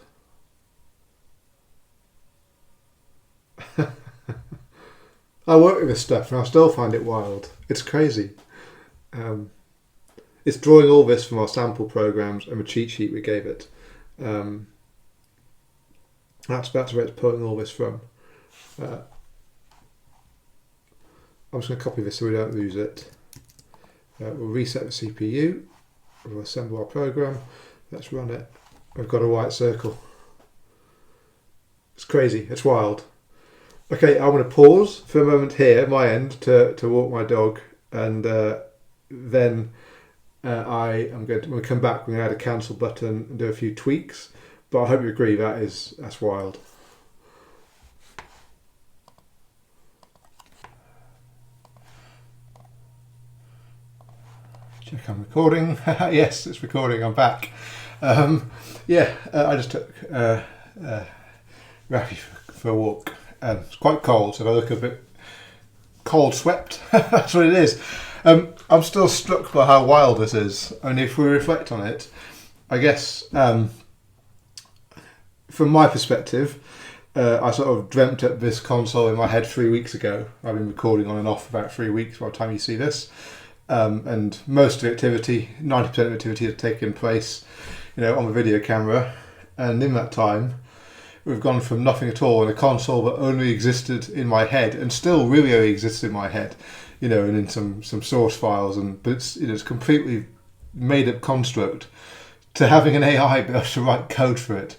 I work with this stuff and I still find it wild. It's crazy. It's drawing all this from our sample programs and the cheat sheet we gave it. That's where it's pulling all this from. I'm just going to copy this so we don't lose it. We'll reset the CPU. We'll assemble our program. Let's run it. We've got a white circle. It's crazy. It's wild. Okay, I want to pause for a moment here at my end to walk my dog, and then I'm going to come back. We're going to add a cancel button and do a few tweaks. But I hope you agree that's wild. Check I'm recording. Yes, it's recording. I'm back. I just took Rafi for a walk. It's quite cold, so I look a bit cold swept. That's what it is. I'm still struck by how wild this is. I mean, if we reflect on it, I guess from my perspective, I sort of dreamt up this console in my head 3 weeks ago. I've been recording on and off for about 3 weeks by the time you see this. And most of the activity, 90% of the activity has taken place, on the video camera. And in that time, we've gone from nothing at all in a console that only existed in my head and still really only exists in my head, and in some source files. But it's completely made up construct to having an AI be able to write code for it,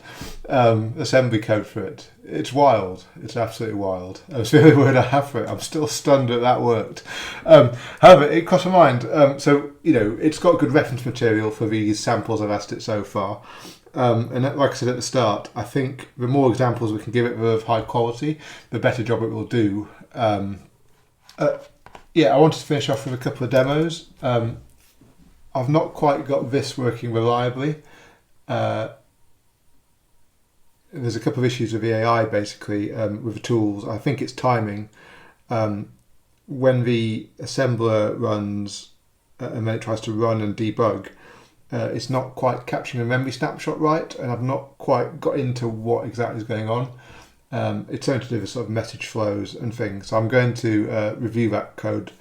assembly code for it. It's wild. It's absolutely wild. That's the only word I have for it. I'm still stunned that worked. However, it crossed my mind. It's got good reference material for these samples I've asked it so far. And like I said at the start, I think the more examples we can give it of high quality, the better job it will do. I wanted to finish off with a couple of demos. I've not quite got this working reliably. There's a couple of issues with the AI basically with the tools. I think it's timing. When the assembler runs and then it tries to run and debug, it's not quite capturing a memory snapshot right, and I've not quite got into what exactly is going on. It's something to do with sort of message flows and things. So I'm going to review that code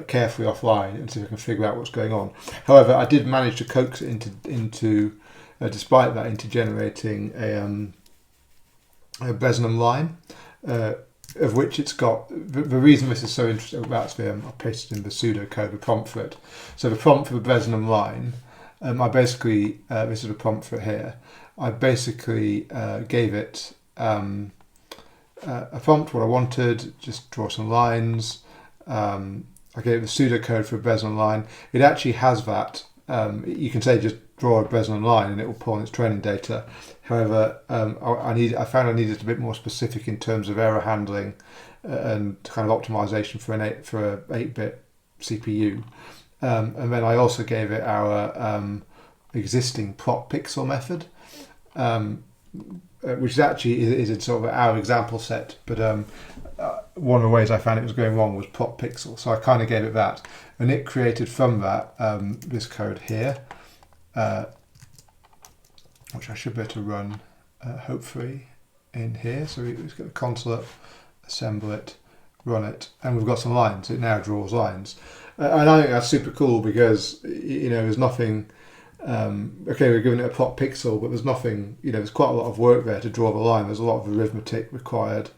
carefully offline and see if I can figure out what's going on. However, I did manage to coax it into despite that, into generating a Breslin line, of which it's got, the reason this is so interesting about the, I pasted in the pseudocode, the prompt for it. So the prompt for the Breslin line, I basically, this is a prompt for it here, I basically gave it a prompt, what I wanted, just draw some lines. I gave it the pseudocode for a Breslin line. It actually has that. You can say just draw a Breslin line and it will pull in its training data. However, I found I needed a bit more specific in terms of error handling and kind of optimization for an 8-bit CPU. And then I also gave it our existing prop pixel method, which is actually is in sort of our example set. But one of the ways I found it was going wrong was prop pixel, so I kind of gave it that, and it created from that this code here. Which I should be able to run hopefully in here. So we've got the console up, assemble it, run it, and we've got some lines. It now draws lines. And I think that's super cool because, you know, there's nothing, okay, we're giving it a plot pixel, but there's nothing, you know, there's quite a lot of work there to draw the line. There's a lot of arithmetic required.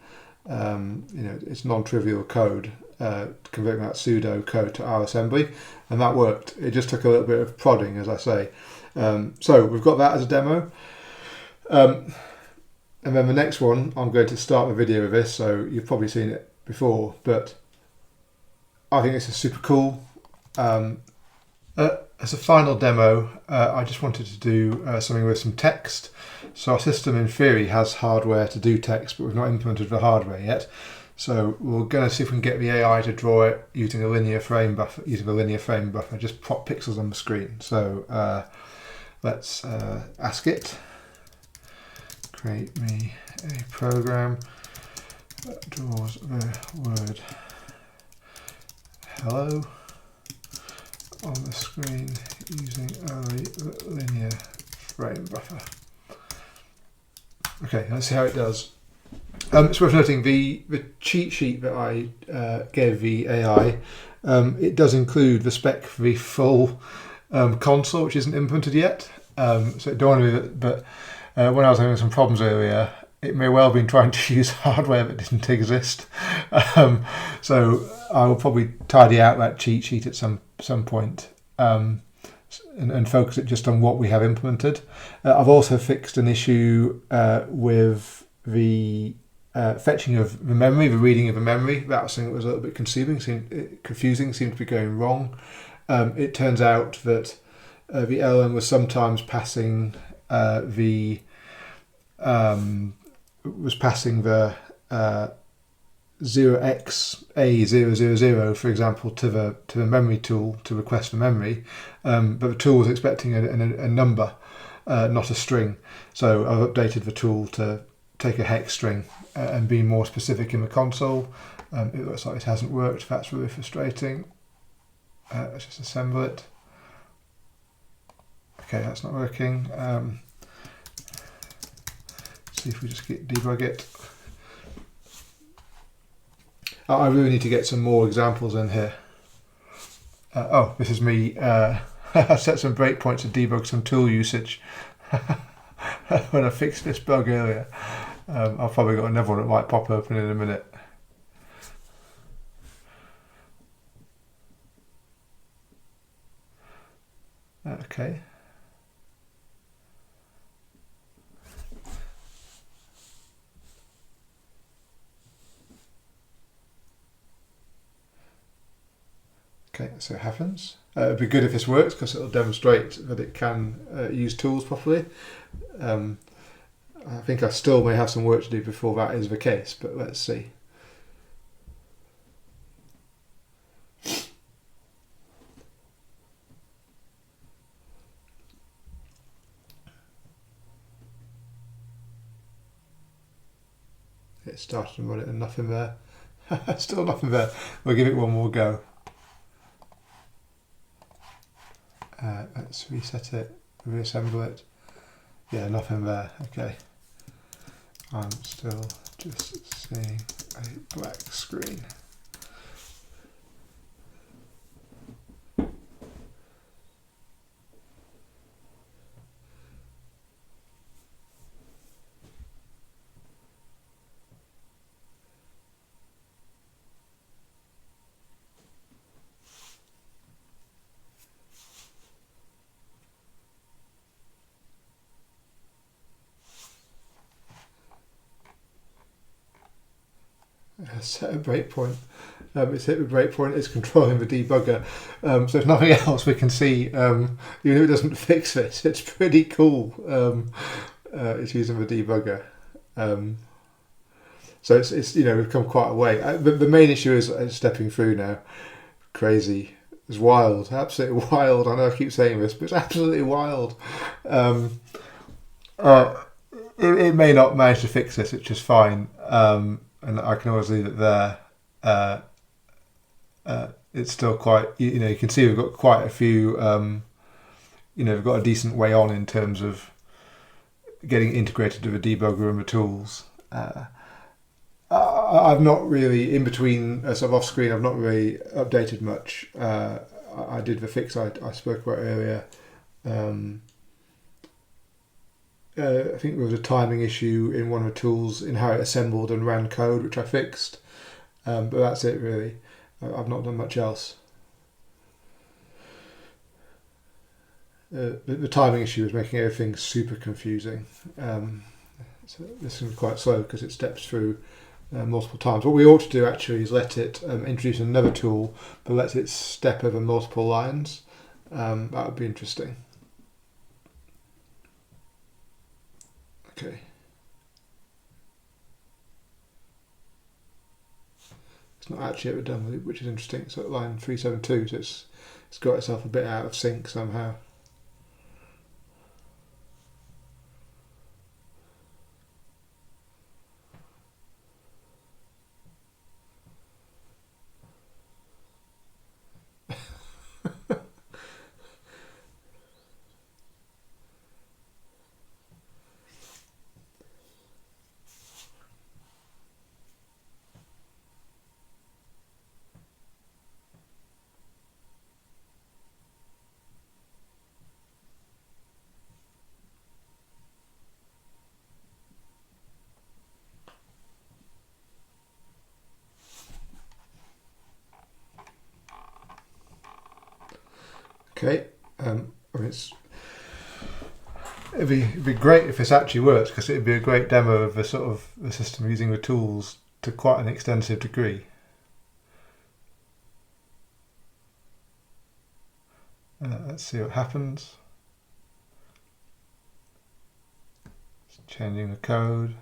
You know, it's non-trivial code, converting that pseudo code to our assembly, and that worked. It just took a little bit of prodding, as I say. So we've got that as a demo. And then the next one, I'm going to start the video with this, so you've probably seen it before, but I think this is super cool. As a final demo, I just wanted to do something with some text. So our system in theory has hardware to do text, but we've not implemented the hardware yet. So we're going to see if we can get the AI to draw it using a linear frame buffer, just prop pixels on the screen. So let's ask it, create me a program that draws the word hello on the screen using a linear frame buffer. Okay, let's see how it does. It's worth noting the cheat sheet that I gave the AI, it does include the spec for the full console, which isn't implemented yet. So don't want to, but when I was having some problems earlier, it may well have been trying to use hardware that didn't exist. So I will probably tidy out that cheat sheet at some point and focus it just on what we have implemented. I've also fixed an issue with the fetching of the memory, the reading of the memory. That was something that was a little bit confusing, seemed to be going wrong. It turns out that the LLM was sometimes passing the 0xA000, for example, to the memory tool to request the memory, but the tool was expecting a number, not a string. So I've updated the tool to take a hex string and be more specific in the console. It looks like it hasn't worked. That's really frustrating. Let's just assemble it. Okay, that's not working. See if we just debug it. I really need to get some more examples in here. Oh, this is me. I set some breakpoints to debug some tool usage when I fixed this bug earlier. I've probably got another one that might pop open in a minute. Okay. Okay, so it happens. It'd be good if this works because it'll demonstrate that it can use tools properly. I think I still may have some work to do before that is the case, but let's see. it started and run it and nothing there. Still nothing there. We'll give it one more go. Let's reset it, reassemble it. Yeah, nothing there. Okay. I'm still just seeing a black screen. Set a breakpoint. It's hit the breakpoint. It's controlling the debugger. So if nothing else, we can see, even if it doesn't fix this, it's pretty cool. It's using the debugger. So it's we've come quite a way. The main issue is stepping through now. Crazy. It's wild. Absolutely wild. I know I keep saying this, but it's absolutely wild. It may not manage to fix this, which is fine. And I can always leave it there. It's still quite, you can see we've got quite a few, we've got a decent way on in terms of getting integrated to the debugger and the tools. I've not really, in between, sort of off screen, I've not really updated much. I did the fix I spoke about earlier. I think there was a timing issue in one of the tools in how it assembled and ran code, which I fixed. But that's it really. I've not done much else. The timing issue is making everything super confusing. So this is quite slow because it steps through multiple times. What we ought to do actually is let it introduce another tool, but let it step over multiple lines. That would be interesting. Okay. It's not actually ever done with it, which is interesting. It's at line 372, so it's got itself a bit out of sync somehow. Okay, it'd be great if this actually works, because it'd be a great demo of the sort of the system using the tools to quite an extensive degree. Let's see what happens. It's changing the code.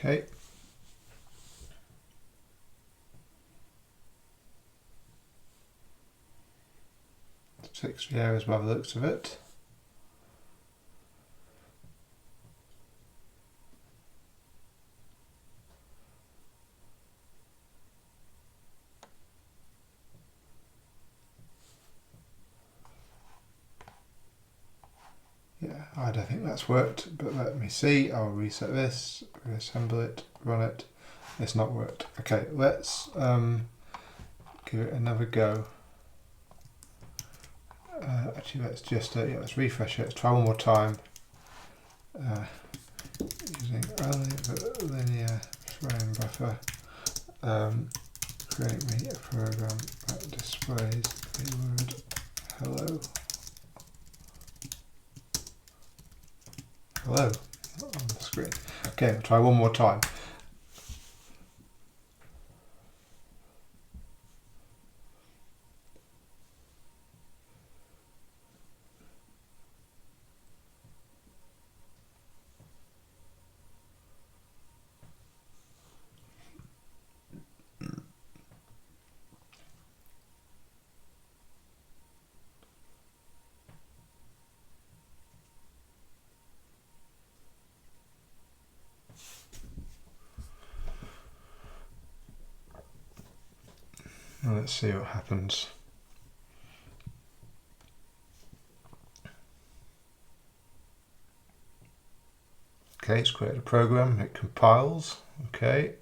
Okay. Fix the errors by the looks of it. Yeah, I don't think that's worked, but let me see. I'll reset this, reassemble it, run it. It's not worked. Okay, let's give it another go. Actually, let's just let's refresh it. Let's try one more time. Using only the linear frame buffer. Create me a program that displays the word hello. Hello on the screen. Okay, I'll try one more time. Let's see what happens. Okay, it's created a program, it compiles, okay.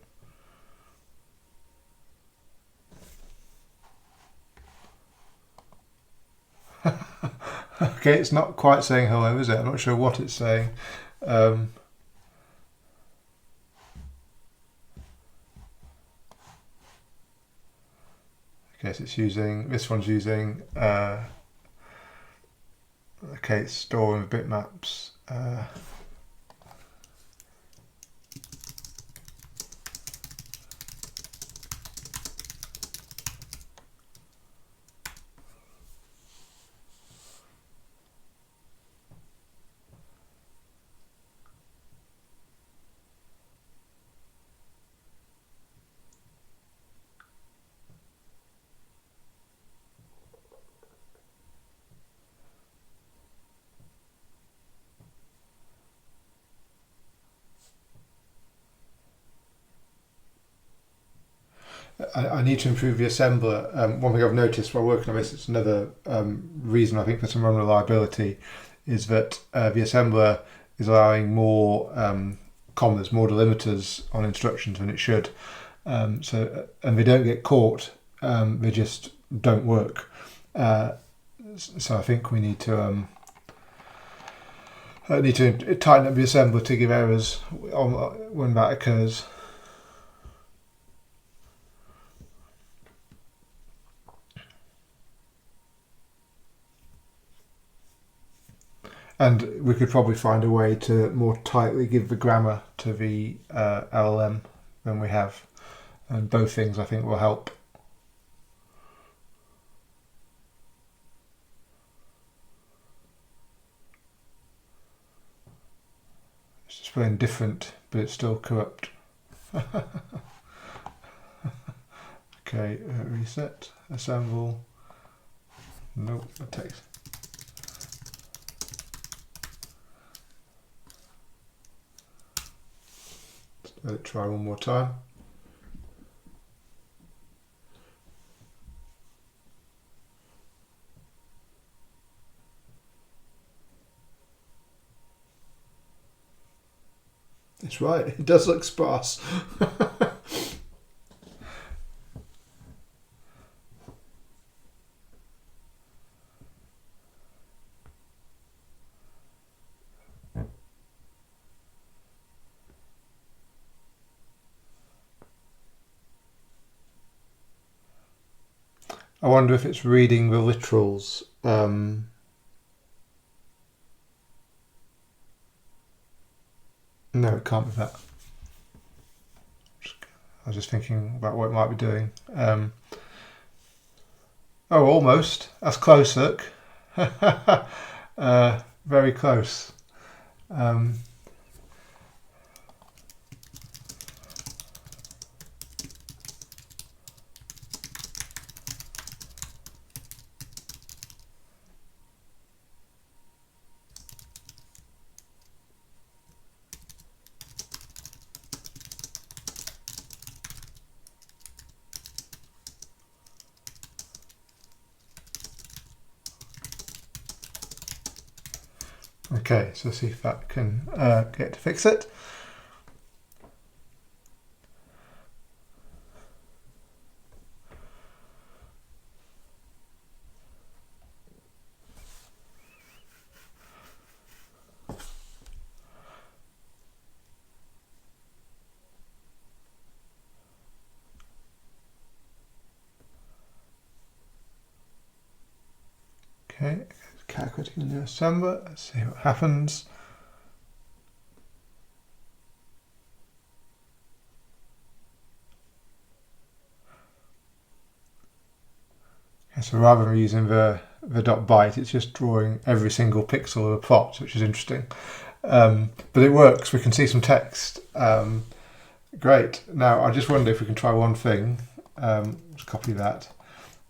Okay, it's not quite saying hello, is it? I'm not sure what it's saying. Okay, so it's using, this one's using, okay, it's storing bitmaps. I need to improve the assembler. One thing I've noticed while working on this, it's another reason I think for some unreliability, is that the assembler is allowing more commas, more delimiters on instructions than it should. And they don't get caught, they just don't work. So I think we need to tighten up the assembler to give errors when that occurs. And we could probably find a way to more tightly give the grammar to the LLM than we have. And both things I think will help. It's displaying different, but it's still corrupt. Okay, reset, assemble. Nope, that takes. Let it try one more time. It's right, it does look sparse. I wonder if it's reading the literals. No, it can't be that. I was just thinking about what it might be doing. Oh, almost. That's close, look. Very close. Okay, so see if that can get to fix it. Okay, calculating the new assembler. Let's see what happens. Okay, so rather than using the dot byte, it's just drawing every single pixel of a plot, which is interesting. But it works. We can see some text. Great. Now I just wonder if we can try one thing. Let's copy that.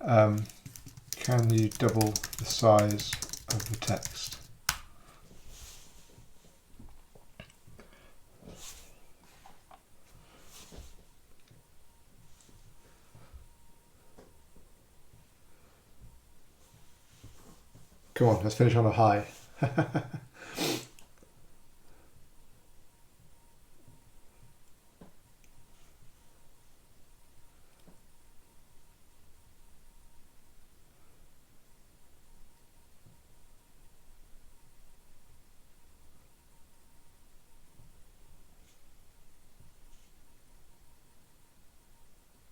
Can you double the size of the text? Come on, let's finish on a high.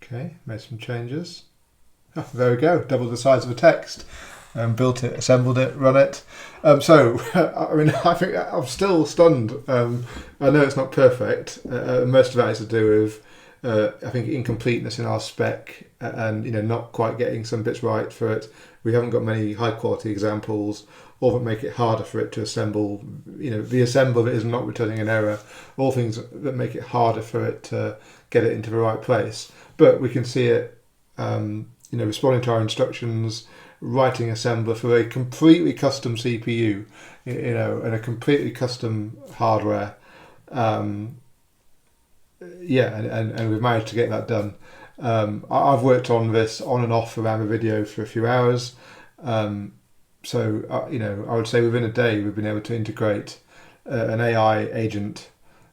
Okay, made some changes. Oh, there we go, double the size of the text. Built it, assembled it, run it. So, I mean, I think I'm still stunned. I know it's not perfect. Most of that is to do with, I think, incompleteness in our spec and, not quite getting some bits right for it. We haven't got many high quality examples, or that make it harder for it to assemble. The assembly of it is not returning an error. All things that make it harder for it to get it into the right place. But we can see it, responding to our instructions, writing assembler for a completely custom CPU, and a completely custom hardware. And we've managed to get that done. I've worked on this on and off around the video for a few hours. I would say within a day we've been able to integrate an AI agent,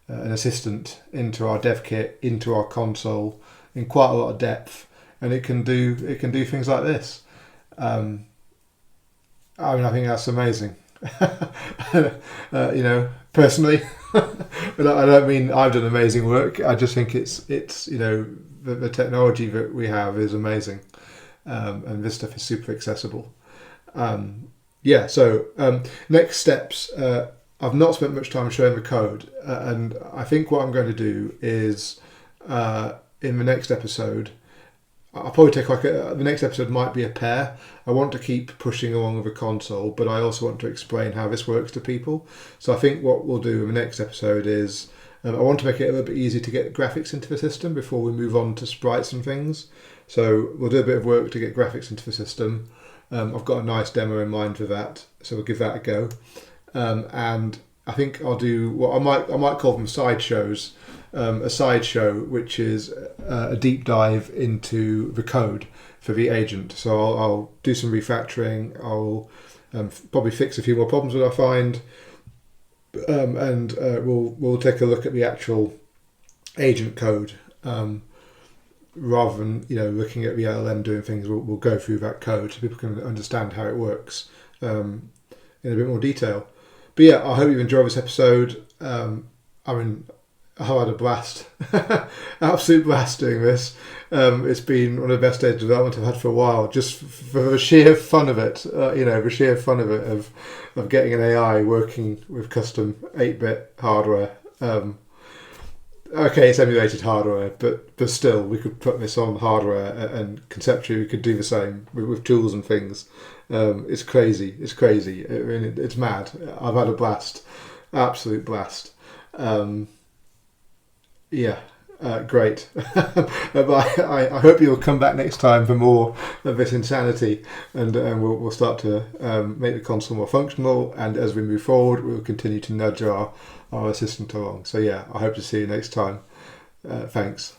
an assistant into our dev kit, into our console in quite a lot of depth, and it can do things like this. I think that's amazing. Personally, but I don't mean I've done amazing work. I just think it's the technology that we have is amazing, and this stuff is super accessible. Next steps. I've not spent much time showing the code, and I think what I'm going to do is in the next episode. I'll probably take the next episode might be a pair. I want to keep pushing along with the console, but I also want to explain how this works to people. So I think what we'll do in the next episode is I want to make it a little bit easier to get graphics into the system before we move on to sprites and things. So we'll do a bit of work to get graphics into the system. I've got a nice demo in mind for that, so we'll give that a go. And I think I'll do what I might call them sideshows. A sideshow, which is a deep dive into the code for the agent. So I'll do some refactoring. I'll probably fix a few more problems that I find, and we'll take a look at the actual agent code rather than looking at the LLM doing things. We'll go through that code so people can understand how it works in a bit more detail. But yeah, I hope you've enjoyed this episode. I had a blast, absolute blast doing this. It's been one of the best days of development I've had for a while, just for the sheer fun of it, the sheer fun of it, of getting an AI working with custom 8-bit hardware. Okay, it's emulated hardware, but still, we could put this on hardware and conceptually we could do the same with tools and things. It's crazy. It's mad. I've had a blast, absolute blast. Great. But I hope you'll come back next time for more of this insanity, and we'll start to make the console more functional, and as we move forward we'll continue to nudge our assistant along. So yeah, I hope to see you next time. Thanks.